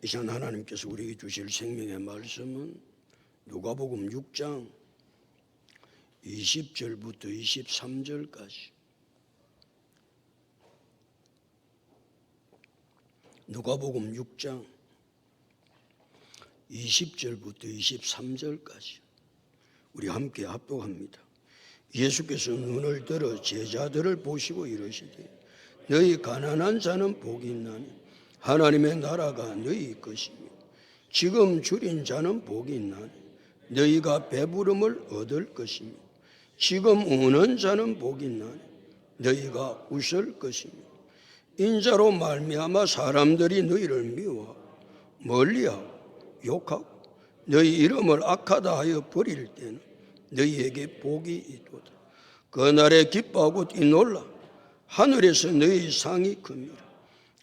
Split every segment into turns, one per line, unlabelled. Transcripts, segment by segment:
이 시간 하나님께서 우리에게 주실 생명의 말씀은 누가복음 6장 20절부터 23절까지. 누가복음 6장 20절부터 23절까지 우리 함께 합독합니다. 예수께서 눈을 들어 제자들을 보시고 이르시되 너희 가난한 자는 복이 있나니 하나님의 나라가 너희 것이며 지금 줄인 자는 복이 있나니 너희가 배부름을 얻을 것이며 지금 우는 자는 복이 있나니 너희가 웃을 것이며 인자로 말미암아 사람들이 너희를 미워하고 멀리하고 욕하고 너희 이름을 악하다 하여 버릴 때는 너희에게 복이 있도다. 그날에 기뻐하고 뛰놀라 하늘에서 너희 상이 큽니다.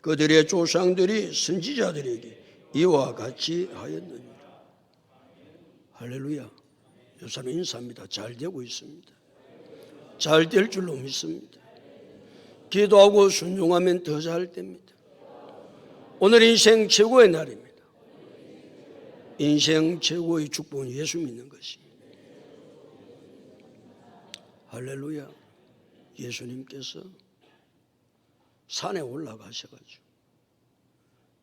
그들의 조상들이 선지자들에게 이와 같이 하였느니라. 할렐루야. 요사람 인사합니다. 잘 되고 있습니다. 잘 될 줄로 믿습니다. 기도하고 순종하면 더 잘 됩니다. 오늘 인생 최고의 날입니다. 인생 최고의 축복은 예수 믿는 것입니다. 할렐루야. 예수님께서 산에 올라가셔가지고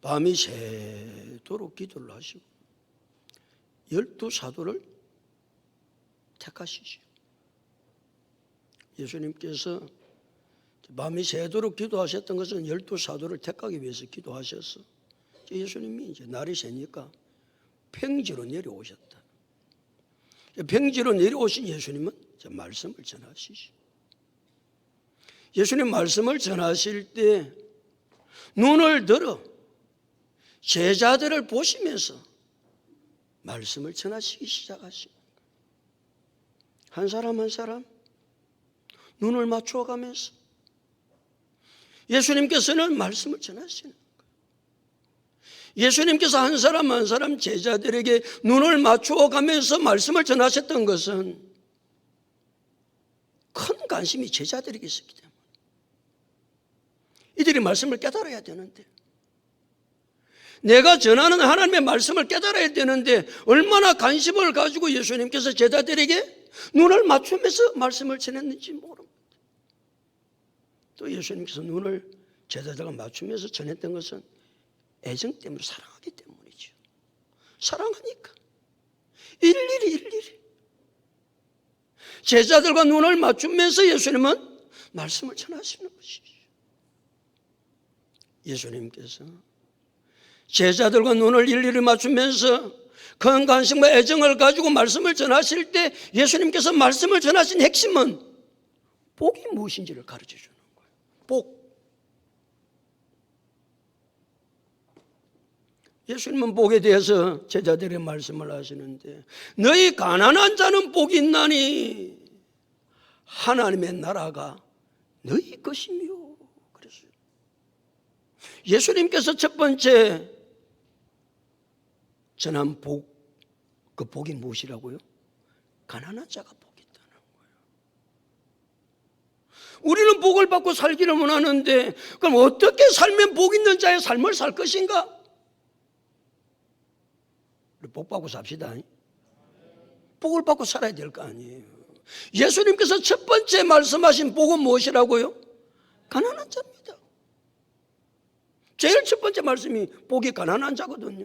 밤이 새도록 기도를 하시고 12사도를 택하시죠. 예수님께서 밤이 새도록 기도하셨던 것은 12사도를 택하기 위해서 기도하셔서 예수님이 이제 날이 새니까 평지로 내려오셨다. 평지로 내려오신 예수님은 이제 말씀을 전하시죠. 예수님 말씀을 전하실 때 눈을 들어 제자들을 보시면서 말씀을 전하시기 시작하십니다. 한 사람 한 사람 눈을 맞추어가면서 예수님께서는 말씀을 전하시는 거예요. 예수님께서 한 사람 한 사람 제자들에게 눈을 맞추어가면서 말씀을 전하셨던 것은 큰 관심이 제자들에게 있었기 때문에 이들이 말씀을 깨달아야 되는데, 내가 전하는 하나님의 말씀을 깨달아야 되는데 얼마나 관심을 가지고 예수님께서 제자들에게 눈을 맞추면서 말씀을 전했는지 모릅니다. 또 예수님께서 눈을 제자들과 맞추면서 전했던 것은 애정 때문에, 사랑하기 때문이죠. 사랑하니까 일일이 제자들과 눈을 맞추면서 예수님은 말씀을 전하시는 것이죠. 예수님께서 제자들과 눈을 일일이 맞추면서 큰 관심과 애정을 가지고 말씀을 전하실 때 예수님께서 말씀을 전하신 핵심은 복이 무엇인지를 가르쳐 주는 거예요. 복. 예수님은 복에 대해서 제자들의 말씀을 하시는데 너희 가난한 자는 복이 있나니 하나님의 나라가 너희 것이며. 그랬어요. 예수님께서 첫 번째 전한 복, 그 복이 무엇이라고요? 가난한 자가 복이 있다는 거예요. 우리는 복을 받고 살기를 원하는데 그럼 어떻게 살면 복 있는 자의 삶을 살 것인가? 우리 복 받고 삽시다. 복을 받고 살아야 될 거 아니에요. 예수님께서 첫 번째 말씀하신 복은 무엇이라고요? 가난한 자입니다. 제일 첫 번째 말씀이 복이 가난한 자거든요.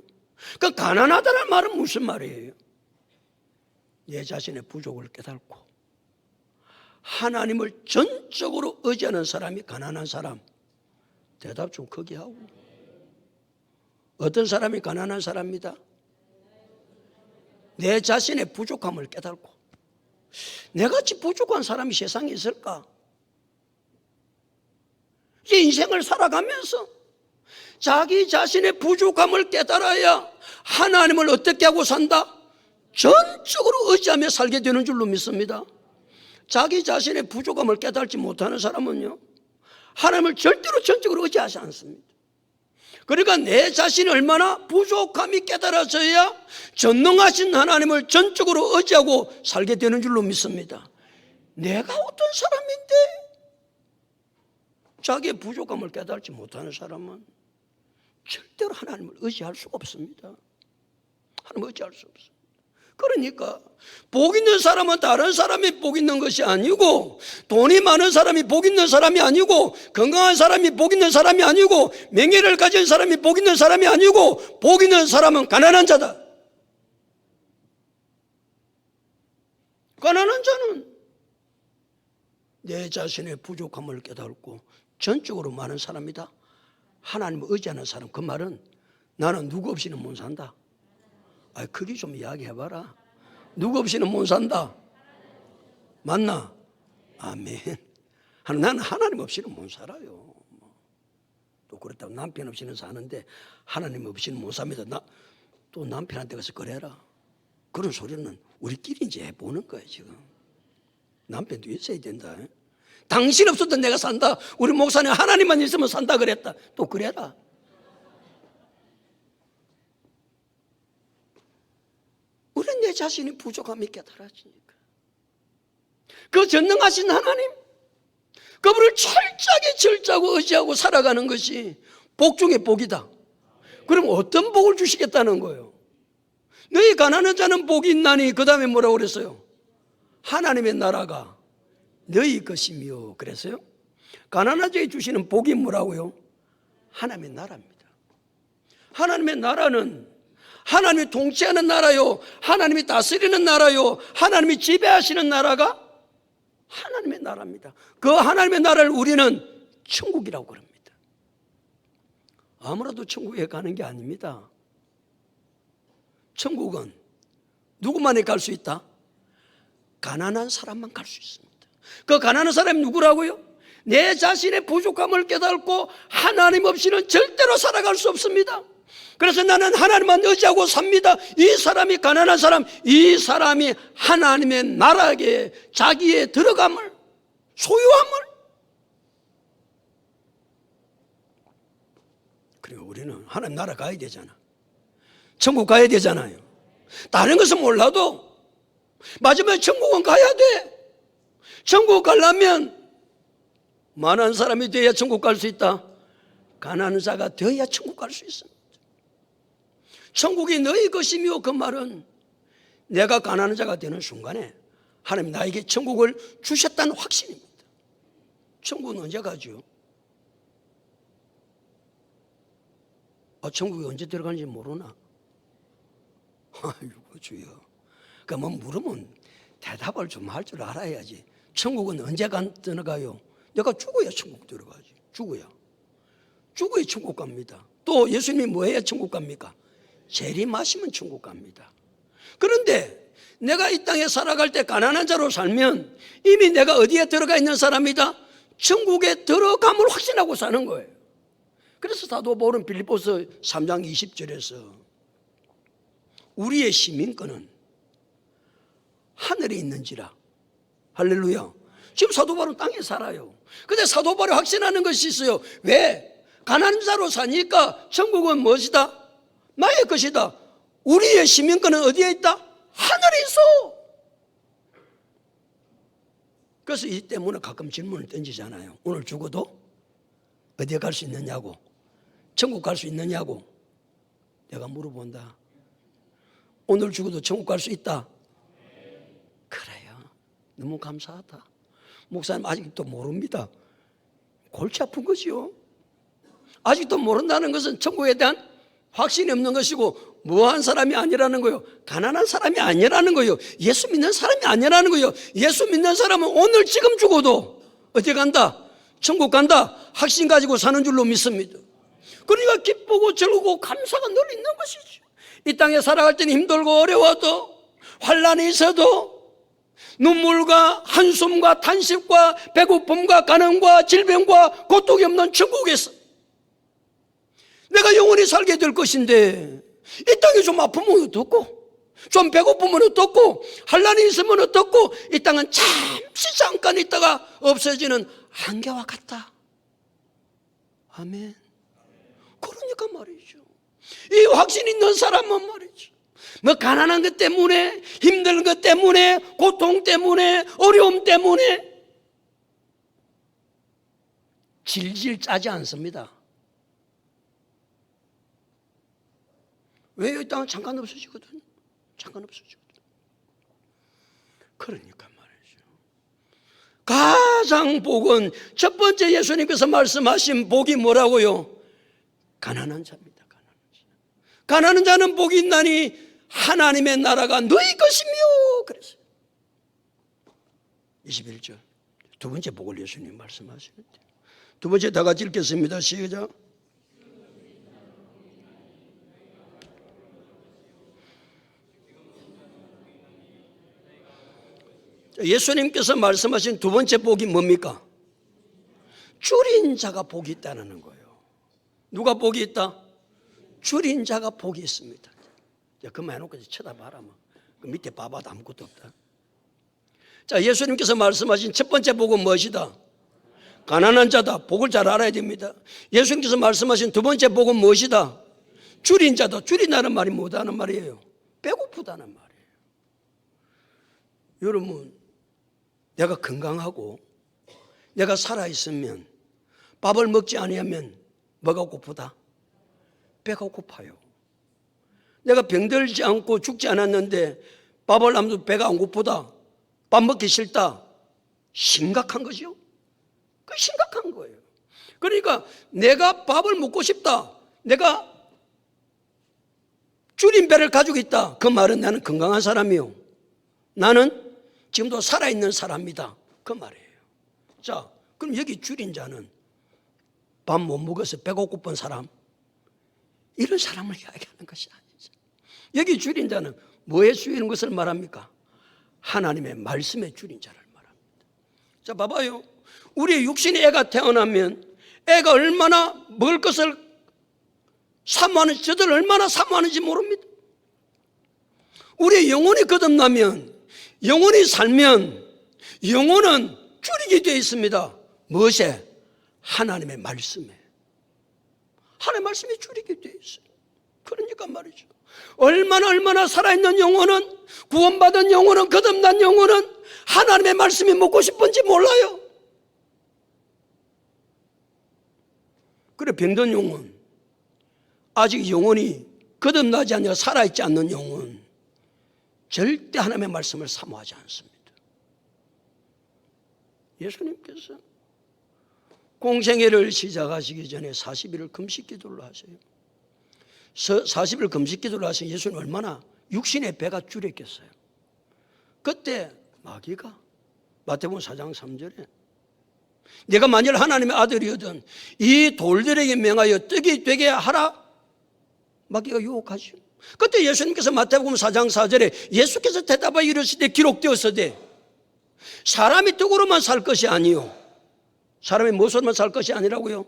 그 가난하다는 말은 무슨 말이에요? 내 자신의 부족을 깨닫고 하나님을 전적으로 의지하는 사람이 가난한 사람. 대답 좀 크게 하고. 어떤 사람이 가난한 사람입니다? 내 자신의 부족함을 깨닫고. 내같이 부족한 사람이 세상에 있을까? 이 인생을 살아가면서 자기 자신의 부족함을 깨달아야 하나님을 어떻게 하고 산다? 전적으로 의지하며 살게 되는 줄로 믿습니다. 자기 자신의 부족함을 깨달지 못하는 사람은요, 하나님을 절대로 전적으로 의지하지 않습니다. 그러니까 내 자신이 얼마나 부족함이 깨달아져야 전능하신 하나님을 전적으로 의지하고 살게 되는 줄로 믿습니다. 내가 어떤 사람인데 자기의 부족함을 깨달지 못하는 사람은 절대로 하나님을 의지할 수가 없습니다. 하나님을 의지할 수 없어요. 그러니까 복 있는 사람은 다른 사람이 복 있는 것이 아니고, 돈이 많은 사람이 복 있는 사람이 아니고, 건강한 사람이 복 있는 사람이 아니고, 명예를 가진 사람이 복 있는 사람이 아니고, 복 있는 사람은 가난한 자다. 가난한 자는 내 자신의 부족함을 깨닫고 전적으로 많은 사람이다. 하나님을 의지하는 사람, 그 말은 나는 누구 없이는 못 산다. 크게 좀 이야기해봐라. 누구 없이는 못 산다. 맞나? 아멘. 나는 하나님 없이는 못 살아요. 또 그렇다고 남편 없이는 사는데 하나님 없이는 못 삽니다. 또 남편한테 가서 그래라. 그런 소리는 우리끼리 이제 해보는 거예요, 지금. 남편도 있어야 된다. 당신 없어도 내가 산다. 우리 목사님 하나님만 있으면 산다 그랬다. 또 그래라. 우리는 내 자신이 부족함이 깨달아지니까. 그 전능하신 하나님, 그분을 철저하게 절자고 의지하고 살아가는 것이 복 중에 복이다. 그럼 어떤 복을 주시겠다는 거예요? 너희 가난한 자는 복이 있나니, 그 다음에 뭐라고 그랬어요? 하나님의 나라가 너희 것이며 그랬어요. 가난한 자에 주시는 복이 뭐라고요? 하나님의 나라입니다. 하나님의 나라는 하나님이 통치하는 나라요, 하나님이 다스리는 나라요, 하나님이 지배하시는 나라가 하나님의 나라입니다. 그 하나님의 나라를 우리는 천국이라고 그럽니다. 아무라도 천국에 가는 게 아닙니다. 천국은 누구만이 갈 수 있다? 가난한 사람만 갈 수 있습니다. 그 가난한 사람이 누구라고요? 내 자신의 부족함을 깨닫고 하나님 없이는 절대로 살아갈 수 없습니다. 그래서 나는 하나님만 의지하고 삽니다. 이 사람이 가난한 사람, 이 사람이 하나님의 나라에 자기의 들어감을, 소유함을. 그리고 우리는 하나님 나라 가야 되잖아. 천국 가야 되잖아요. 다른 것은 몰라도 마지막에 천국은 가야 돼. 천국 가려면 많은 사람이 되어야 천국 갈 수 있다. 가난한 자가 되어야 천국 갈 수 있습니다. 천국이 너희 것이며, 그 말은 내가 가난한 자가 되는 순간에 하나님이 나에게 천국을 주셨다는 확신입니다. 천국은 언제 가죠? 천국이 언제 들어가는지 모르나? 아이고 주여. 그러니까 뭐 물으면 대답을 좀 할 줄 알아야지. 천국은 언제 들어가요? 내가 죽어야 천국 들어가지. 죽어야 천국 갑니다. 또 예수님이 뭐 해야 천국 갑니까? 재림하시면 천국 갑니다. 그런데 내가 이 땅에 살아갈 때 가난한 자로 살면 이미 내가 어디에 들어가 있는 사람이다? 천국에 들어감을 확신하고 사는 거예요. 그래서 사도 바울은 빌립보서 3장 20절에서 우리의 시민권은 하늘에 있는지라. 할렐루야. 지금 사도 바울은 땅에 살아요. 근데 사도 바울이 확신하는 것이 있어요. 왜? 가난한 자로 사니까 천국은 무엇이다? 나의 것이다. 우리의 시민권은 어디에 있다? 하늘에 있어. 그래서 이 때문에 가끔 질문을 던지잖아요. 오늘 죽어도 어디에 갈 수 있느냐고, 천국 갈 수 있느냐고 내가 물어본다. 오늘 죽어도 천국 갈 수 있다? 그래요. 너무 감사하다. 목사님 아직도 모릅니다. 골치 아픈 거지요. 아직도 모른다는 것은 천국에 대한 확신이 없는 것이고 무한 사람이 아니라는 거예요. 가난한 사람이 아니라는 거예요. 예수 믿는 사람이 아니라는 거예요. 예수 믿는 사람은 오늘 지금 죽어도 어디 간다? 천국 간다. 확신 가지고 사는 줄로 믿습니다. 그러니까 기쁘고 즐거고 감사가 늘 있는 것이죠. 이 땅에 살아갈 때는 힘들고 어려워도, 환난이 있어도, 눈물과 한숨과 탄식과 배고픔과 가난과 질병과 고통이 없는 천국에서 내가 영원히 살게 될 것인데, 이 땅에 좀 아프면 어떻고, 좀 배고프면 어떻고, 환난이 있으면 어떻고, 이 땅은 잠시 잠깐 있다가 없어지는 안개와 같다. 아멘. 그러니까 말이죠. 이 확신 있는 사람은 말이죠. 뭐 가난한 것 때문에, 힘든 것 때문에, 고통 때문에, 어려움 때문에 질질 짜지 않습니다. 왜 이 땅은 잠깐 없어지거든. 잠깐 없어지거든. 그러니까 말이죠. 가장 복은 첫 번째 예수님께서 말씀하신 복이 뭐라고요? 가난한 자입니다. 가난한 자. 가난한 자는 복이 있나니 하나님의 나라가 너희 것이며 그랬어요. 21절 두 번째 복을 예수님 말씀하시는데, 두 번째 다 같이 읽겠습니다. 시작. 예수님께서 말씀하신 두 번째 복이 뭡니까? 줄인 자가 복이 있다는 거예요. 누가 복이 있다? 줄인 자가 복이 있습니다. 그만 해놓고 쳐다봐라. 그 밑에 봐봐도 아무것도 없다. 자, 예수님께서 말씀하신 첫 번째 복은 무엇이다? 가난한 자다. 복을 잘 알아야 됩니다. 예수님께서 말씀하신 두 번째 복은 무엇이다? 줄인 자다. 줄인다는 말이 뭐다는 말이에요? 배고프다는 말이에요. 여러분, 내가 건강하고 내가 살아있으면 밥을 먹지 아니하면 뭐가 고프다? 배가 고파요. 내가 병들지 않고 죽지 않았는데 밥을 안 먹어도 배가 안 고프다? 밥 먹기 싫다? 심각한 거죠. 그 심각한 거예요. 그러니까 내가 밥을 먹고 싶다, 내가 줄인 배를 가지고 있다, 그 말은 나는 건강한 사람이요, 나는 지금도 살아있는 사람이다, 그 말이에요. 자, 그럼 여기 줄인 자는 밥 못 먹어서 배가 고픈 사람, 이런 사람을 이야기하는 것이 아니죠. 여기 줄인 자는 뭐에 줄이는 것을 말합니까? 하나님의 말씀에 줄인 자를 말합니다. 자, 봐봐요. 우리 육신의 애가 태어나면 애가 얼마나 먹을 것을 사모하는지, 저들 얼마나 사모하는지 모릅니다. 우리의 영혼이 거듭나면, 영혼이 살면 영혼은 줄이게 되어 있습니다. 무엇에? 하나님의 말씀에. 하나님의 말씀에 줄이게 되어 있어요. 그러니까 말이죠. 얼마나 살아있는 영혼은, 구원받은 영혼은, 거듭난 영혼은 하나님의 말씀이 먹고 싶은지 몰라요. 그래, 병든 영혼, 아직 영혼이 거듭나지 않냐, 살아있지 않는 영혼, 절대 하나님의 말씀을 사모하지 않습니다. 예수님께서 공생애를 시작하시기 전에 40일을 금식 기도를 하세요. 40일 금식 기도를 하신 예수님 얼마나 육신의 배가 줄였겠어요. 그때 마귀가 마태복음 4장 3절에 내가 만일 하나님의 아들이거든 이 돌들에게 명하여 떡이 되게 하라, 마귀가 유혹하죠. 그때 예수님께서 마태복음 4장 4절에 예수께서 대답하여 이르시되 기록되었으되 사람이 떡으로만 살 것이 아니요, 사람이 무엇으로만 살 것이 아니라고요?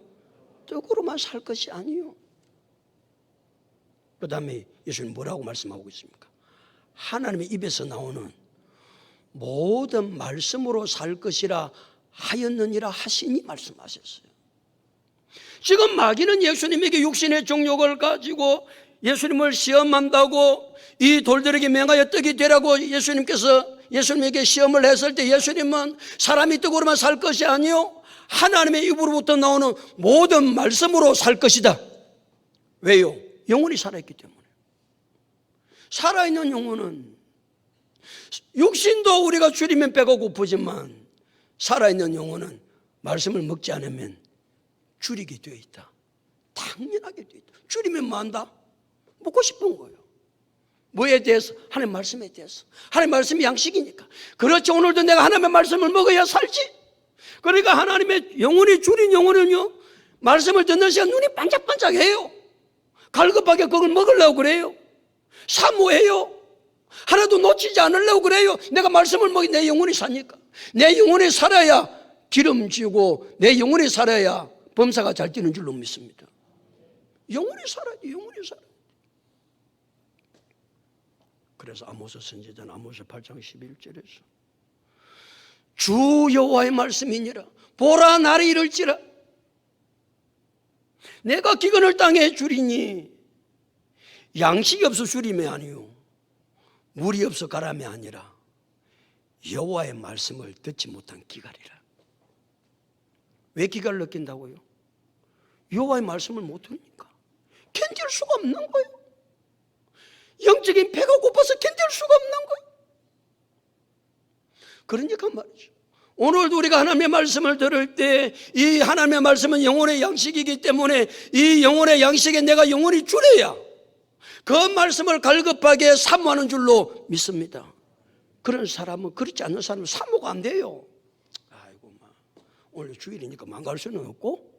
떡으로만 살 것이 아니요. 그 다음에 예수님 뭐라고 말씀하고 있습니까? 하나님의 입에서 나오는 모든 말씀으로 살 것이라 하였느니라 하시니 말씀하셨어요. 지금 마귀는 예수님에게 육신의 정욕을 가지고 예수님을 시험한다고 이 돌들에게 명하여 떡이 되라고 예수님에게 시험을 했을 때 예수님은 사람이 떡으로만 살 것이 아니요 하나님의 입으로부터 나오는 모든 말씀으로 살 것이다. 왜요? 영혼이 살아있기 때문에. 살아있는 영혼은 육신도 우리가 줄이면 배가 고프지만 살아있는 영혼은 말씀을 먹지 않으면 줄이게 되어 있다. 당연하게 되어 있다. 줄이면 뭐 한다? 먹고 싶은 거예요. 뭐에 대해서? 하나님의 말씀에 대해서. 하나님의 말씀이 양식이니까. 그렇지, 오늘도 내가 하나님의 말씀을 먹어야 살지. 그러니까 하나님의 영혼이 줄인 영혼은요, 말씀을 듣는 시간 눈이 반짝반짝해요. 갈급하게 그걸 먹으려고 그래요. 사모해요. 하나도 놓치지 않으려고 그래요. 내가 말씀을 먹이 내 영혼이 사니까. 내 영혼이 살아야 기름지고 내 영혼이 살아야 범사가 잘 뛰는 줄로 믿습니다. 영혼이 살아야 돼. 영혼이 살아야 돼. 그래서 아모스 선지자는 아모스 8장 11절에서 주 여호와의 말씀이니라. 보라, 날이 이를지라. 내가 기근을 땅에 주리니 양식이 없어 주림이 아니요 물이 없어 가람이 아니라 여호와의 말씀을 듣지 못한 기갈이라. 왜 기갈을 느낀다고요? 여호와의 말씀을 못 들으니까 견딜 수가 없는 거예요. 일방적인 배가 고파서 견딜 수가 없는 거예요. 그러니까 말이죠. 오늘도 우리가 하나님의 말씀을 들을 때 이 하나님의 말씀은 영혼의 양식이기 때문에 이 영혼의 양식에 내가 영원히 줄여야 그 말씀을 갈급하게 사모하는 줄로 믿습니다. 그런 사람은, 그렇지 않는 사람은 사모가 안 돼요. 아이고, 오늘 주일이니까 망갈 수는 없고,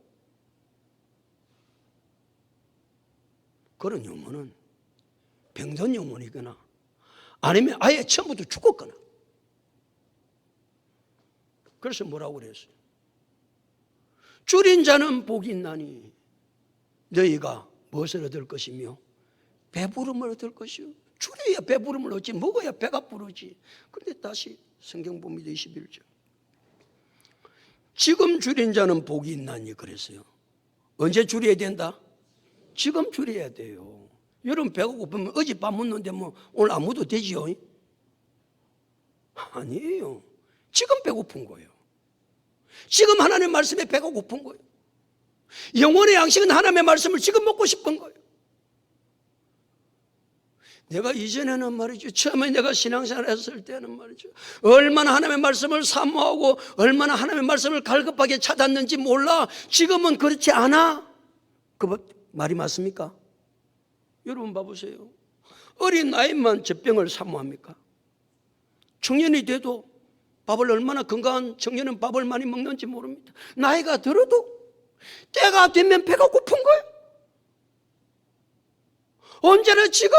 그런 영혼은 병든 영혼이거나 아니면 아예 처음부터 죽었거나. 그래서 뭐라고 그랬어요? 줄인 자는 복이 있나니 너희가 무엇을 얻을 것이며 배부름을 얻을 것이요. 줄여야 배부름을 얻지, 먹어야 배가 부르지. 그런데 다시 성경 봅니다. 21절. 지금 줄인 자는 복이 있나니 그랬어요. 언제 줄여야 된다? 지금 줄여야 돼요. 여러분 배가 고프면 어젯밤 묻는데 뭐 오늘 안 묻어도 되지요? 아니에요. 지금 배고픈 거예요. 지금 하나님의 말씀에 배가 고픈 거예요. 영혼의 양식은 하나님의 말씀을 지금 먹고 싶은 거예요. 내가 이전에는 말이죠, 처음에 내가 신앙생활 했을 때는 말이죠, 얼마나 하나님의 말씀을 사모하고 얼마나 하나님의 말씀을 갈급하게 찾았는지 몰라. 지금은 그렇지 않아. 그 말이 맞습니까? 여러분 봐보세요. 어린 나이만 젖병을 사모합니까? 청년이 돼도 밥을, 얼마나 건강한 청년은 밥을 많이 먹는지 모릅니다. 나이가 들어도 때가 되면 배가 고픈 거예요. 언제나 지금.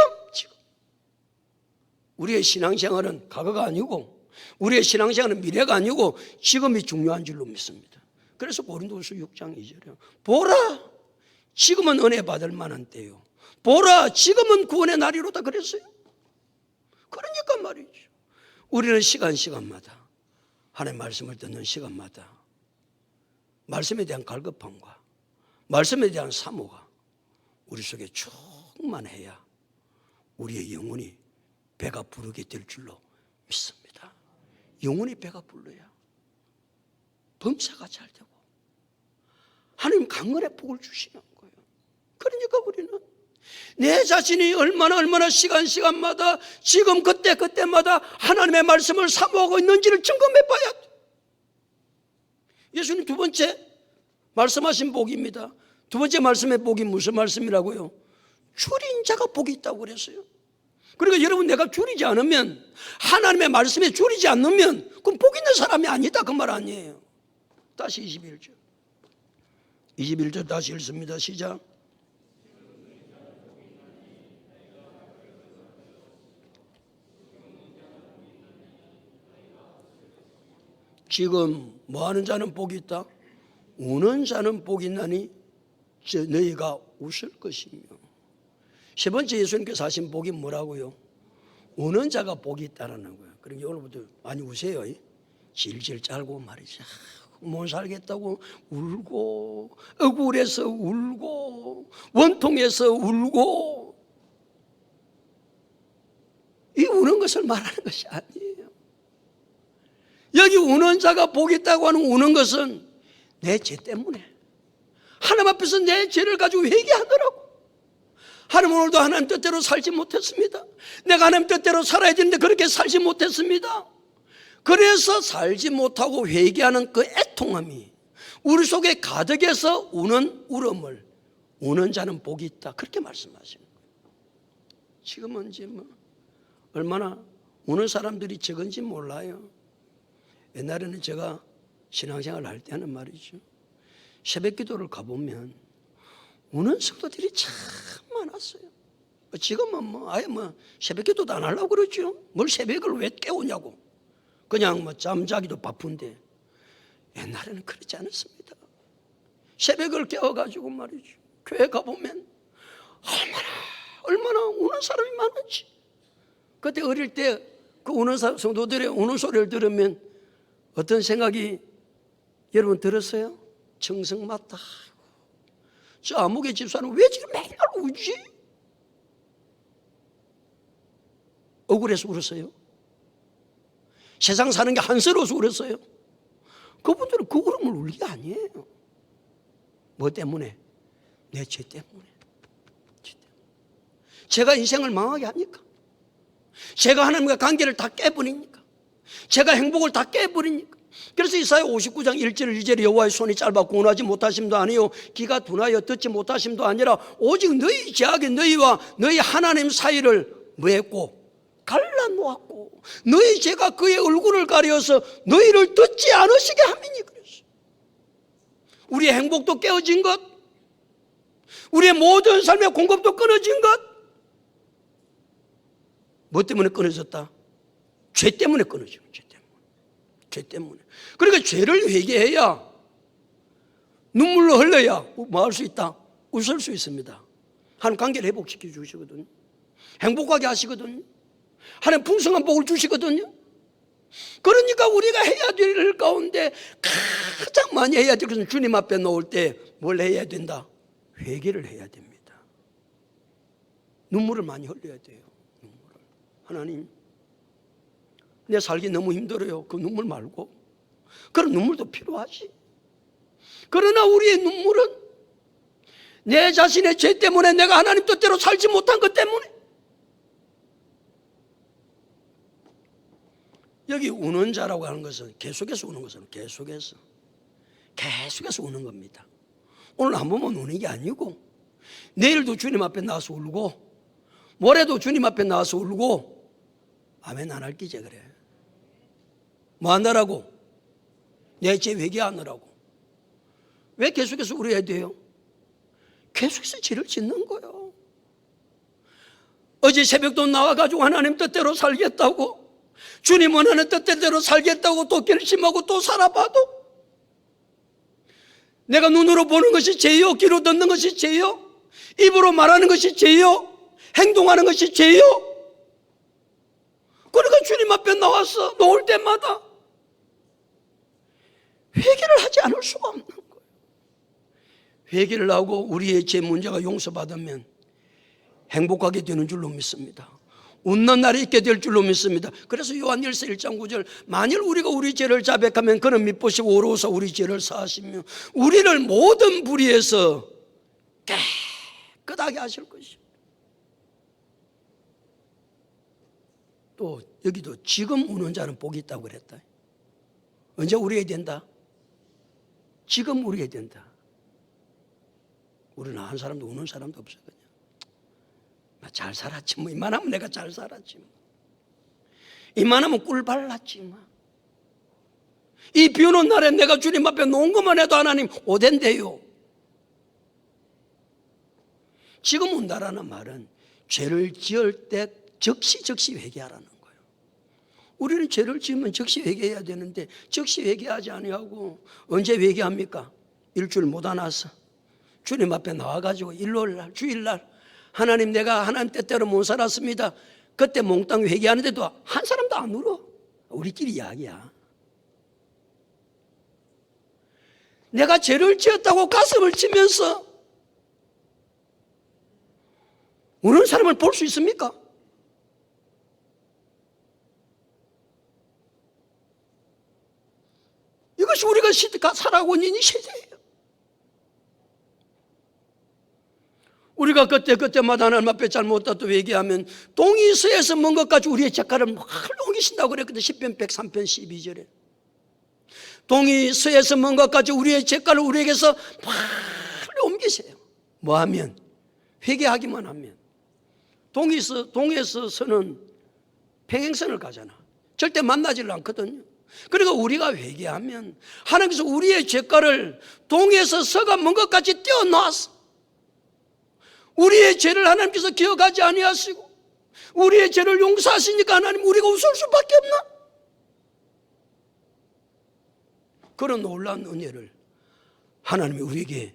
우리의 신앙생활은 과거가 아니고 우리의 신앙생활은 미래가 아니고 지금이 중요한 줄로 믿습니다. 그래서 고린도후서 6장 2절에 보라, 지금은 은혜 받을 만한 때요. 보라, 지금은 구원의 날이로다 그랬어요. 그러니까 말이죠. 우리는 시간마다 하나님의 말씀을 듣는 시간마다 말씀에 대한 갈급함과 말씀에 대한 사모가 우리 속에 충만해야 우리의 영혼이 배가 부르게 될 줄로 믿습니다. 영혼이 배가 불러야 범사가 잘 되고 하나님 강건의 복을 주시는 거예요. 그러니까 우리는 내 자신이 얼마나 시간마다 지금 그때마다 하나님의 말씀을 사모하고 있는지를 점검해 봐야 돼. 예수님 두 번째 말씀하신 복입니다. 두 번째 말씀의 복이 무슨 말씀이라고요? 줄인 자가 복이 있다고 그랬어요. 그러니까 여러분, 내가 줄이지 않으면, 하나님의 말씀에 줄이지 않으면 그럼 복 있는 사람이 아니다 그 말 아니에요. 다시 21절 다시 읽습니다. 시작. 지금 뭐하는 자는 복이 있다? 우는 자는 복이 있나니 너희가 웃을 것이며. 세 번째 예수님께서 하신 복이 뭐라고요? 우는 자가 복이 있다라는 거예요. 그러니까 오늘부터 많이 우세요. 질질 짤고 말이죠. 못 살겠다고 울고, 억울해서 울고, 원통해서 울고. 이 우는 것을 말하는 것이 아니에요. 여기 우는 자가 복이 있다고 하는 우는 것은 내 죄 때문에 하나님 앞에서 내 죄를 가지고 회개하더라고. 하나님, 오늘도 하나님 뜻대로 살지 못했습니다. 내가 하나님 뜻대로 살아야 되는데 그렇게 살지 못했습니다. 그래서 살지 못하고 회개하는 그 애통함이 우리 속에 가득해서 우는 울음을, 우는 자는 복이 있다, 그렇게 말씀하시는 거예요. 지금은 이제 얼마나 우는 사람들이 적은지 몰라요. 옛날에는 제가 신앙생활을 할 때는 말이죠, 새벽 기도를 가보면 우는 성도들이 참 많았어요. 지금은 아예 새벽 기도도 안 하려고 그러죠. 뭘 새벽을 왜 깨우냐고. 그냥 잠자기도 바쁜데, 옛날에는 그렇지 않았습니다. 새벽을 깨워가지고 말이죠, 교회 가보면 얼마나 우는 사람이 많은지. 그때 어릴 때 그 우는 성도들의 우는 소리를 들으면 어떤 생각이 여러분 들었어요? 정성 맞다. 저 아무개 집사는 왜 지금 맨날 우지? 억울해서 울었어요? 세상 사는 게 한스러워서 울었어요? 그분들은 그 울음을 울 게 아니에요. 뭐 때문에? 내 죄 때문에. 제가 인생을 망하게 하니까. 제가 하나님과 관계를 다 깨버리니까. 제가 행복을 다 깨버리니까. 그래서 이사야 59장 1절 2절에 여호와의 손이 짧아 구원하지 못하심도 아니요 귀가 둔하여 듣지 못하심도 아니라 오직 너희 죄악이 너희와 너희 하나님 사이를 뭐했고 갈라놓았고 너희 죄가 그의 얼굴을 가려서 너희를 듣지 않으시게 함이니. 그랬어. 우리의 행복도 깨어진 것, 우리의 모든 삶의 공급도 끊어진 것, 뭐 때문에 끊어졌다? 죄 때문에 끊어지는. 죄 때문에. 그러니까 죄를 회개해야, 눈물로 흘려야 뭐 할 수 있다? 웃을 수 있습니다. 하나님 관계를 회복시켜 주시거든요. 행복하게 하시거든요. 하나님 풍성한 복을 주시거든요. 그러니까 우리가 해야 될 일 가운데 가장 많이 해야 될 것은 주님 앞에 놓을 때 뭘 해야 된다? 회개를 해야 됩니다. 눈물을 많이 흘려야 돼요. 눈물을. 하나님, 내 살기 너무 힘들어요. 그 눈물 말고. 그런 눈물도 필요하지. 그러나 우리의 눈물은 내 자신의 죄 때문에, 내가 하나님 뜻대로 살지 못한 것 때문에. 여기 우는 자라고 하는 것은 계속해서 우는 것은 계속해서 우는 겁니다. 오늘 한 번만 우는 게 아니고 내일도 주님 앞에 나와서 울고 모레도 주님 앞에 나와서 울고 아멘 안 할 기제 그래. 뭐 하느라고? 내 죄 회개하느라고. 왜 계속해서 울어야 돼요? 계속해서 죄를 짓는 거예요. 어제 새벽도 나와가지고 하나님 뜻대로 살겠다고, 주님 원하는 뜻대로 살겠다고 또 결심하고 또 살아봐도 내가 눈으로 보는 것이 죄요, 귀로 듣는 것이 죄요, 입으로 말하는 것이 죄요, 행동하는 것이 죄요. 그러니까 주님 앞에 나와서 놓을 때마다 회개를 하지 않을 수가 없는 거예요. 회개를 하고 우리의 죄 문제가 용서받으면 행복하게 되는 줄로 믿습니다. 웃는 날이 있게 될 줄로 믿습니다. 그래서 요한일서 1장 9절, 만일 우리가 우리 죄를 자백하면 그는 미쁘시고 의로우사 우리 죄를 사하시며 우리를 모든 불의에서 깨끗하게 하실 것입니다. 또 여기도 지금 우는 자는 복이 있다고 그랬다. 언제 울어야 된다? 지금 울어야 된다. 우리는 한 사람도 우는 사람도 없어. 그냥 나 잘 살았지 뭐, 이만하면 내가 잘 살았지 뭐, 이만하면 꿀 발랐지 뭐, 이 비 오는 날에 내가 주님 앞에 놓은 것만 해도 하나님 오된대요. 지금 운다라는 말은 죄를 지을 때 즉시 회개하라는 거예요. 우리는 죄를 지으면 즉시 회개해야 되는데 즉시 회개하지 아니하고 언제 회개합니까? 일주일 못 안아서 주님 앞에 나와가지고 일요일날 주일날 하나님 내가 하나님 뜻대로 못 살았습니다. 그때 몽땅 회개하는데도 한 사람도 안 울어. 우리끼리 이야기야. 내가 죄를 지었다고 가슴을 치면서 우는 사람을 볼 수 있습니까? 이것이 우리가 살아가고 있는 이 시대예요. 우리가 그때마다 하나님 앞에 잘못했다고 얘기하면 동이서에서 먼 것까지 우리의 죄가를 막 옮기신다고 그랬거든. 10편 103편 12절에 동이서에서 먼 것까지 우리의 죄가를 우리에게서 막 옮기세요. 뭐하면? 회개하기만 하면. 동에서는 평행선을 가잖아. 절대 만나지를 않거든요. 그러니까 우리가 회개하면 하나님께서 우리의 죄가를 동에서 서가 먼 것까지 떼어놨어. 우리의 죄를 하나님께서 기억하지 아니하시고 우리의 죄를 용서하시니까 하나님 우리가 웃을 수밖에 없나? 그런 놀라운 은혜를 하나님이 우리에게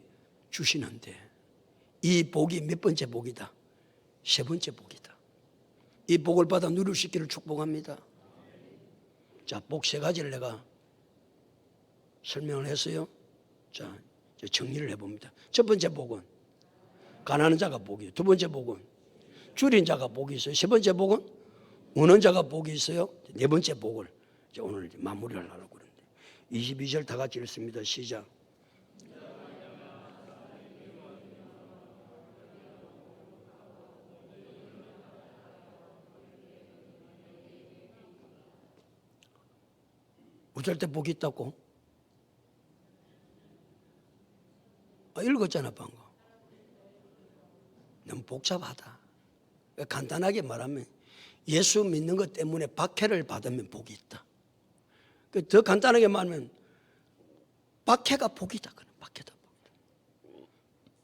주시는데 이 복이 몇 번째 복이다? 세 번째 복이다. 이 복을 받아 누릴 수 있기를 축복합니다. 자, 복 세 가지를 내가 설명을 했어요. 자, 정리를 해봅니다. 첫 번째 복은 가난한 자가 복이에요. 두 번째 복은 줄인 자가 복이 있어요. 세 번째 복은 우는 자가 복이 있어요. 네 번째 복을 오늘 마무리를 하려고 그러는데 22절 다 같이 읽습니다. 시작. 어쩔 때 복이 있다고? 읽었잖아 방금. 너무 복잡하다. 간단하게 말하면 예수 믿는 것 때문에 박해를 받으면 복이 있다. 더 간단하게 말하면 박해가 복이다. 박해다.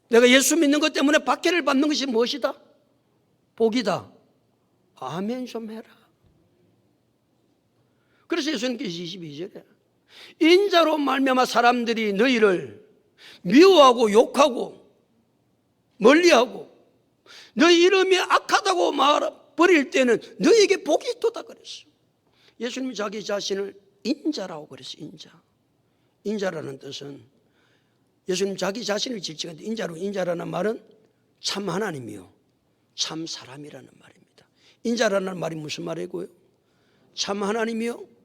내가 예수 믿는 것 때문에 박해를 받는 것이 무엇이다? 복이다. 아멘 좀 해라. 그래서 예수님께서 22절에 인자로 말미암아 사람들이 너희를 미워하고 욕하고 멀리하고 너희 이름이 악하다고 말버릴 때는 너희에게 복이 있도다 그랬어요. 예수님이 자기 자신을 인자라고 그랬어요. 인자. 인자라는 뜻은 예수님 자기 자신을 지칭하는데 인자라는 말은 참 하나님이요 참 사람이라는 말입니다. 인자라는 말이 무슨 말이고요? 참 하나님이요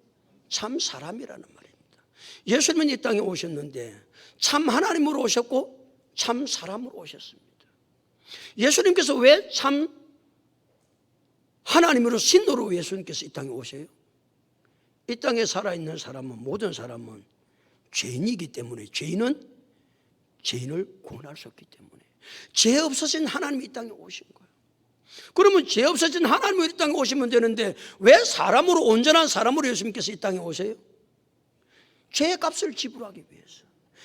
참 사람이라는 말입니다. 예수님은 이 땅에 오셨는데 참 하나님으로 오셨고 참 사람으로 오셨습니다. 예수님께서 왜 참 하나님으로 신으로 예수님께서 이 땅에 오셔요? 이 땅에 살아있는 사람은 모든 사람은 죄인이기 때문에 죄인은 죄인을 구원할 수 없기 때문에 죄 없으신 하나님이 이 땅에 오신 거예요. 그러면 죄 없으신 하나님이 이 땅에 오시면 되는데 왜 사람으로 온전한 사람으로 예수님께서 이 땅에 오세요? 죄의 값을 지불하기 위해서.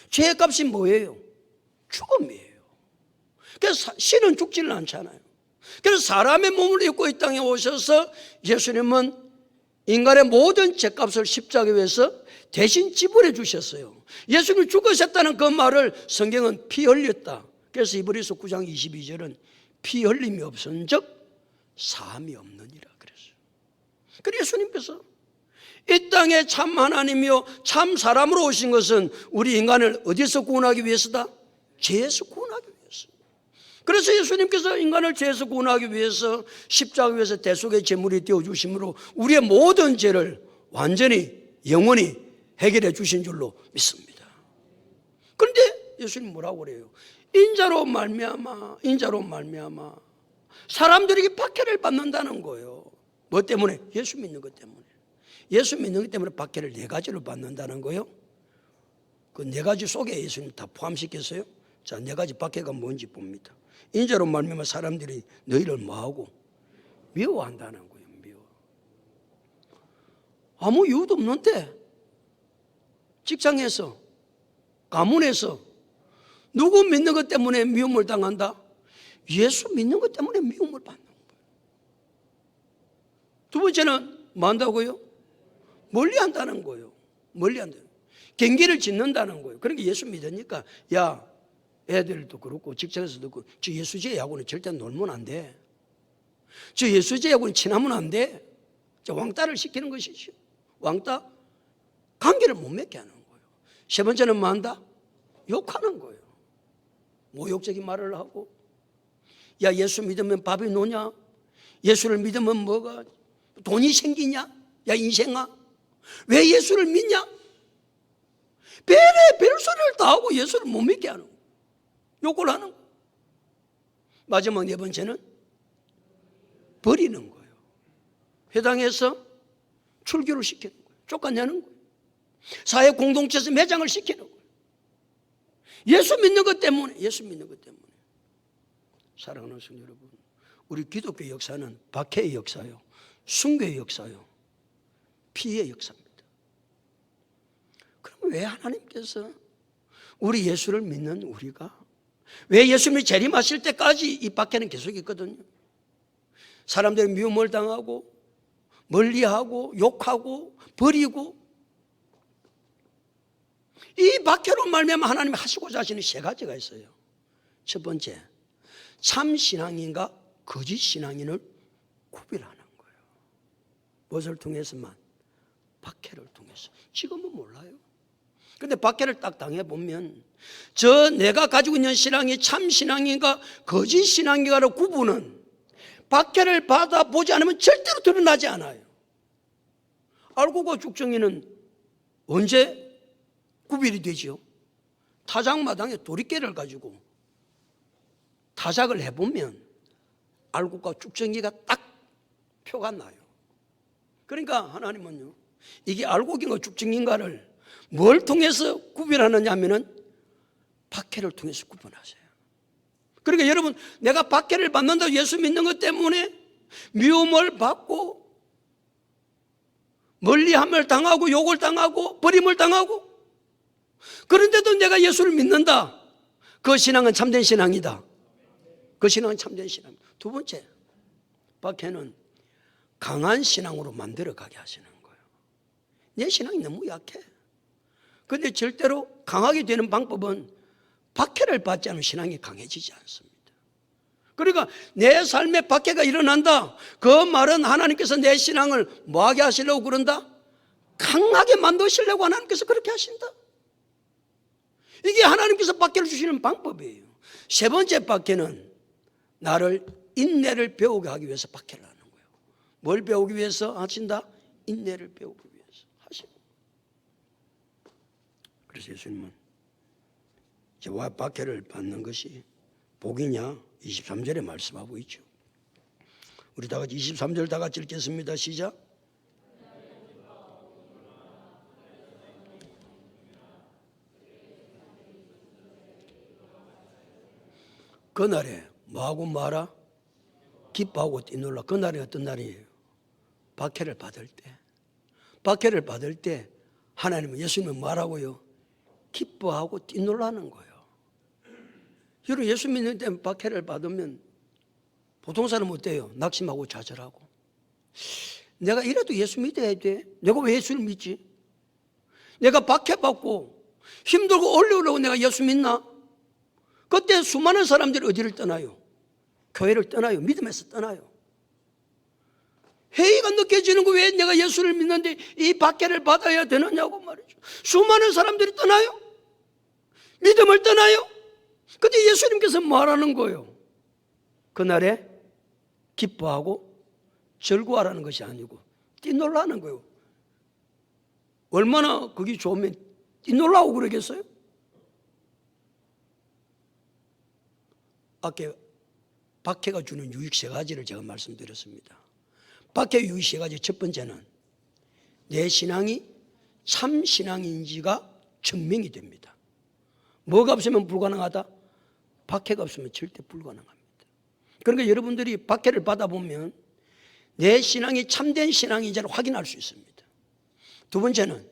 죄의 값이 뭐예요? 죽음이에요. 그래서 신은 죽지는 않잖아요. 그래서 사람의 몸을 입고 이 땅에 오셔서 예수님은 인간의 모든 죄값을 십자가에 위해서 대신 지불해 주셨어요. 예수님이 죽으셨다는 그 말을 성경은 피 흘렸다. 그래서 히브리서 9장 22절은 피 흘림이 없은즉 사함이 없느니라 그랬어요. 그래서 예수님께서 이 땅에 참 하나님이요 참 사람으로 오신 것은 우리 인간을 어디서 구원하기 위해서다? 죄에서 구원하기 위해서. 그래서 예수님께서 인간을 죄에서 구원하기 위해서 십자가 위에서 대속의 제물이 되어주심으로 우리의 모든 죄를 완전히 영원히 해결해 주신 줄로 믿습니다. 그런데 예수님 뭐라고 그래요? 인자로 말미암아 사람들에게 박해를 받는다는 거예요. 뭐 때문에? 예수 믿는 것 때문에. 예수 믿는 것 때문에 박해를 4가지로 받는다는 거예요. 그 4가지 속에 예수님 다 포함시켰어요. 자, 4가지 박해가 뭔지 봅니다. 인자로 말미암아 사람들이 너희를 뭐하고? 미워한다는 거예요. 미워. 아무 이유도 없는데 직장에서 가문에서 누구 믿는 것 때문에 미움을 당한다? 예수 믿는 것 때문에 미움을 받는 거예요. 두 번째는 뭐 한다고요? 멀리한다는 거예요. 멀리한다는 거예요. 경계를 짓는다는 거예요. 그러니까 예수 믿으니까 야 애들도 그렇고 직장에서도 그렇고 저 예수제하고는 절대 놀면 안 돼. 저 예수제하고는 친하면 안 돼. 저 왕따를 시키는 것이죠. 왕따 관계를 못 맺게 하는 거예요. 세 번째는 뭐 한다? 욕하는 거예요. 모욕적인 말을 하고 야 예수 믿으면 밥이 노냐? 예수를 믿으면 뭐가 돈이 생기냐? 야 인생아 왜 예수를 믿냐? 별소리를 다 하고 예수를 못 믿게 하는 거예요. 욕을 하는 거예요. 마지막 4번째는 버리는 거예요. 회당에서 출교를 시키는 거예요. 쫓아내는 거예요. 사회 공동체에서 매장을 시키는 거예요. 예수 믿는 것 때문에. 사랑하는 성도 여러분, 우리 기독교 역사는 박해의 역사요, 순교의 역사요, 피의 역사입니다. 그럼 왜 하나님께서 우리 예수를 믿는 우리가 왜 예수님이 재림하실 때까지 이 박해는 계속 있거든요. 사람들이 미움을 당하고 멀리하고 욕하고 버리고 이 박해로 말미암아 하나님이 하시고자 하시는 3가지가 있어요. 첫 번째, 참 신앙인과 거짓 신앙인을 구별하는 거예요. 무엇을 통해서만? 박해를 통해서. 지금은 몰라요. 근데 박해를 딱 당해보면 내가 가지고 있는 신앙이 참 신앙인가 거짓 신앙인가를 구분은 박해를 받아보지 않으면 절대로 드러나지 않아요. 알고가 죽정이는 언제 구별이 되죠? 타작마당에 도리깨를 가지고 타작을 해보면 알고가 죽정이가 딱 표가 나요. 그러니까 하나님은요 이게 알곡인가 죽증인가를 뭘 통해서 구별하느냐 하면은 박해를 통해서 구분하세요. 그러니까 여러분, 내가 박해를 받는다고 예수 믿는 것 때문에 미움을 받고 멀리함을 당하고 욕을 당하고 버림을 당하고, 그런데도 내가 예수를 믿는다, 그 신앙은 참된 신앙이다. 그 신앙은 참된 신앙입니다. 두 번째, 박해는 강한 신앙으로 만들어가게 하시는 거예요. 내 신앙이 너무 약해. 그런데 절대로 강하게 되는 방법은 박해를 받지 않으면 신앙이 강해지지 않습니다. 그러니까 내 삶에 박해가 일어난다, 그 말은 하나님께서 내 신앙을 뭐하게 하시려고 그런다? 강하게 만드시려고 하나님께서 그렇게 하신다. 이게 하나님께서 박해를 주시는 방법이에요. 세 번째 박해는 나를 인내를 배우게 하기 위해서 박해를 하는 거예요. 뭘 배우기 위해서 하신다? 인내를 배우기 위해서 하시고. 그래서 예수님은 저와 박해를 받는 것이 복이냐 23절에 말씀하고 있죠. 우리 다 같이 23절 다 같이 읽겠습니다. 시작. 그날에 뭐하고 말아? 기뻐하고 뛰놀라. 그날이 어떤 날이에요? 박해를 받을 때. 박해를 받을 때 하나님은, 예수님은 뭐라고요? 기뻐하고 뛰놀라는 거예요. 여러분, 예수 믿는 때 박해를 받으면 보통 사람은 어때요? 낙심하고 좌절하고. 내가 이래도 예수 믿어야 돼. 내가 왜 예수를 믿지? 내가 박해받고 힘들고 어려우려고 내가 예수 믿나? 그때 수많은 사람들이 어디를 떠나요? 교회를 떠나요. 믿음에서 떠나요. 회의가 느껴지는 거, 왜 내가 예수를 믿는데 이 박해를 받아야 되느냐고 말이죠. 수많은 사람들이 떠나요. 믿음을 떠나요. 근데 예수님께서 말하는 거예요. 그날에 기뻐하고 즐거워하라는 것이 아니고 뛰놀라는 거예요. 얼마나 그게 좋으면 뛰놀라고 그러겠어요? 아까 박해가 주는 유익 세 가지를 제가 말씀드렸습니다. 박해 유익 세 가지, 첫 번째는 내 신앙이 참 신앙인지가 증명이 됩니다. 뭐가 없으면 불가능하다? 박해가 없으면 절대 불가능합니다. 그러니까 여러분들이 박해를 받아보면 내 신앙이 참된 신앙인지를 확인할 수 있습니다. 두 번째는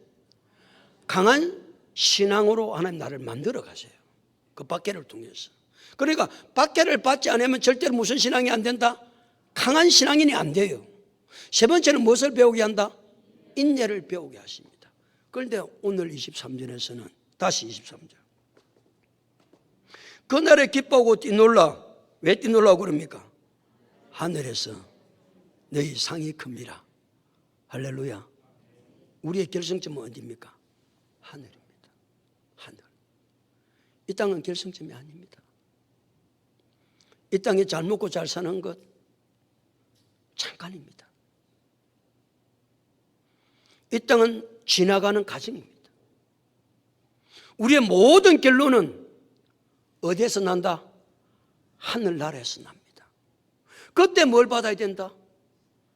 강한 신앙으로 하나님 나를 만들어 가세요. 그 박해를 통해서. 그러니까 박해를 받지 않으면 절대로 무슨 신앙이 안 된다? 강한 신앙인이 안 돼요. 세 번째는 무엇을 배우게 한다? 인내를 배우게 하십니다. 그런데 오늘 23절에서는 다시 23절. 그날에 기뻐하고 뛰놀라. 왜 뛰놀라고 그럽니까? 하늘에서 너희 상이 큽니다. 할렐루야. 우리의 결승점은 어디입니까? 하늘입니다. 하늘. 이 땅은 결승점이 아닙니다. 이 땅에 잘 먹고 잘 사는 것 잠깐입니다. 이 땅은 지나가는 과정입니다. 우리의 모든 결론은 어디에서 난다? 하늘나라에서 납니다. 그때 뭘 받아야 된다?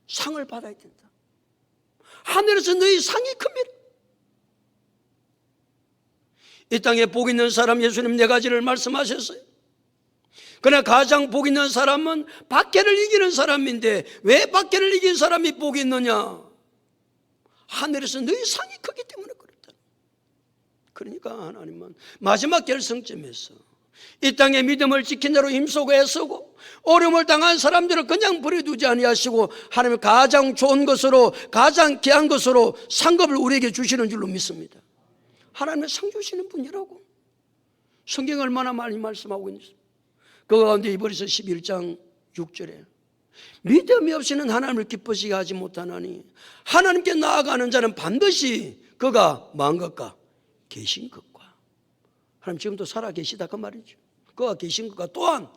상을 받아야 된다. 하늘에서 너희 상이 큽니다. 이 땅에 복 있는 사람, 예수님 네 가지를 말씀하셨어요. 그러나 가장 복 있는 사람은 박해를 이기는 사람인데, 왜 박해를 이긴 사람이 복이 있느냐? 하늘에서 너희 상이 크기 때문에 그렇다. 그러니까 하나님은 마지막 결승점에서 이 땅의 믿음을 지킨 대로 힘쓰고 애쓰고 어려움을 당한 사람들을 그냥 버려두지 아니하시고 하나님의 가장 좋은 것으로, 가장 귀한 것으로 상급을 우리에게 주시는 줄로 믿습니다. 하나님의 상 주시는 분이라고 성경이 얼마나 많이 말씀하고 있습니다. 그 가운데 이브리서 11장 6절에 믿음이 없이는 하나님을 기쁘시게 하지 못하나니 하나님께 나아가는 자는 반드시 그가 뭐한 것과 계신 것과, 하나님 지금도 살아 계시다 그 말이죠. 그가 계신 것과 또한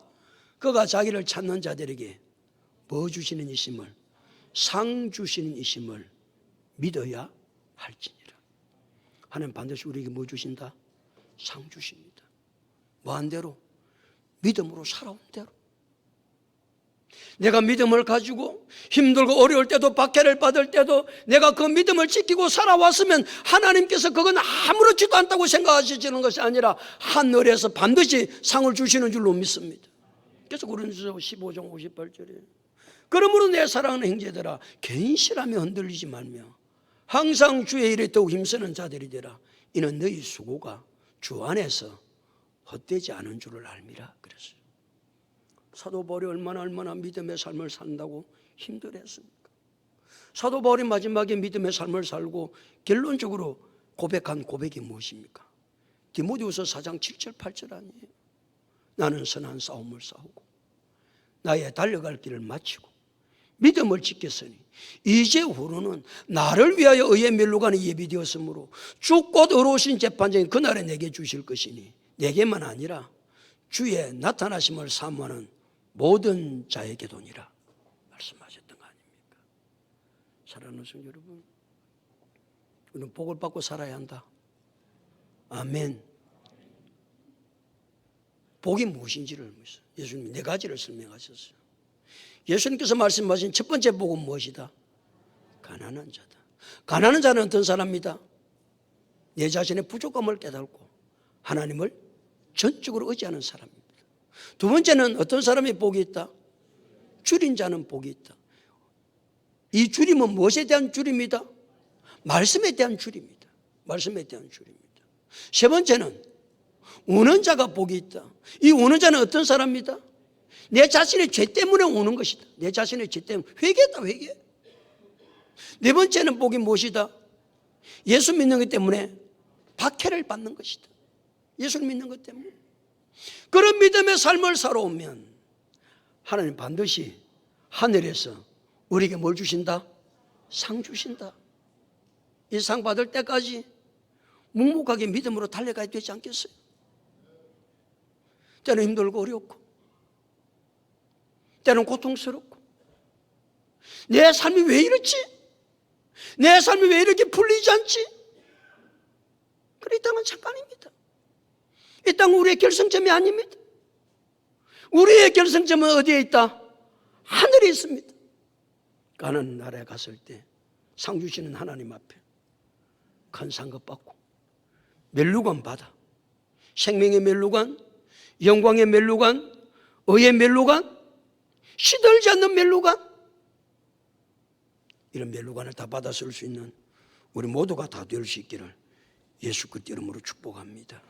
그가 자기를 찾는 자들에게 뭐 주시는 이심을, 상 주시는 이심을 믿어야 할지니라. 하나님 반드시 우리에게 뭐 주신다? 상 주십니다. 뭐한 대로? 믿음으로 살아온 대로. 내가 믿음을 가지고 힘들고 어려울 때도 박해를 받을 때도 내가 그 믿음을 지키고 살아왔으면 하나님께서 그건 아무렇지도 않다고 생각하시는 것이 아니라 하늘에서 반드시 상을 주시는 줄로 믿습니다. 그래서 고린도서 15장 58절에 그러므로 내 사랑하는 형제들아 괜시라며 흔들리지 말며 항상 주의 일에 더욱 힘쓰는 자들이 되라. 이는 너희 수고가 주 안에서 헛되지 않은 줄을 알미라. 그랬어요. 사도 바울이 얼마나 믿음의 삶을 산다고 힘들었습니까? 사도 바울이 마지막에 믿음의 삶을 살고 결론적으로 고백한 고백이 무엇입니까? 디모데후서 4장 7절 8절 아니에요? 나는 선한 싸움을 싸우고 나의 달려갈 길을 마치고 믿음을 지켰으니 이제후로는 나를 위하여 의의 멸류관이 예비되었으므로 주 곧 의로우신 재판장이 그날에 내게 주실 것이니 내게만 아니라 주의 나타나심을 사모하는 모든 자에게도니라 말씀하셨던 거 아닙니까? 사랑하는 성도 여러분, 우리는 복을 받고 살아야 한다. 아멘. 복이 무엇인지를 예수님이 4가지를 설명하셨어요. 예수님께서 말씀하신 첫 번째 복은 무엇이다? 가난한 자다. 가난한 자는 어떤 사람이다? 내 자신의 부족함을 깨닫고 하나님을 전적으로 의지하는 사람입니다. 두 번째는 어떤 사람이 복이 있다? 줄인 자는 복이 있다. 이 줄임은 무엇에 대한 줄임이다? 말씀에 대한 줄임이다. 말씀에 대한 줄임이다. 세 번째는 우는 자가 복이 있다. 이 우는 자는 어떤 사람이다? 내 자신의 죄 때문에 우는 것이다. 내 자신의 죄 때문에 회개했다. 회개. 네 번째는 복이 무엇이다? 예수 믿는 것 때문에 박해를 받는 것이다. 예수를 믿는 것 때문에. 그런 믿음의 삶을 살아오면 하나님 반드시 하늘에서 우리에게 뭘 주신다? 상 주신다. 이 상 받을 때까지 묵묵하게 믿음으로 달려가야 되지 않겠어요? 때는 힘들고 어렵고 때는 고통스럽고 내 삶이 왜 이렇지? 내 삶이 왜 이렇게 풀리지 않지? 그래, 이 땅은 잠깐입니다. 이 땅은 우리의 결승점이 아닙니다. 우리의 결승점은 어디에 있다? 하늘에 있습니다. 가나안 나라에 갔을 때 상 주시는 하나님 앞에 큰 상급 받고 멸류관 받아. 생명의 멸류관, 영광의 멸류관, 의의 멸류관, 시들지 않는 멸류관, 이런 멸류관을 다 받아 쓸 수 있는 우리 모두가 다 될 수 있기를 예수 그리스도 이름으로 축복합니다.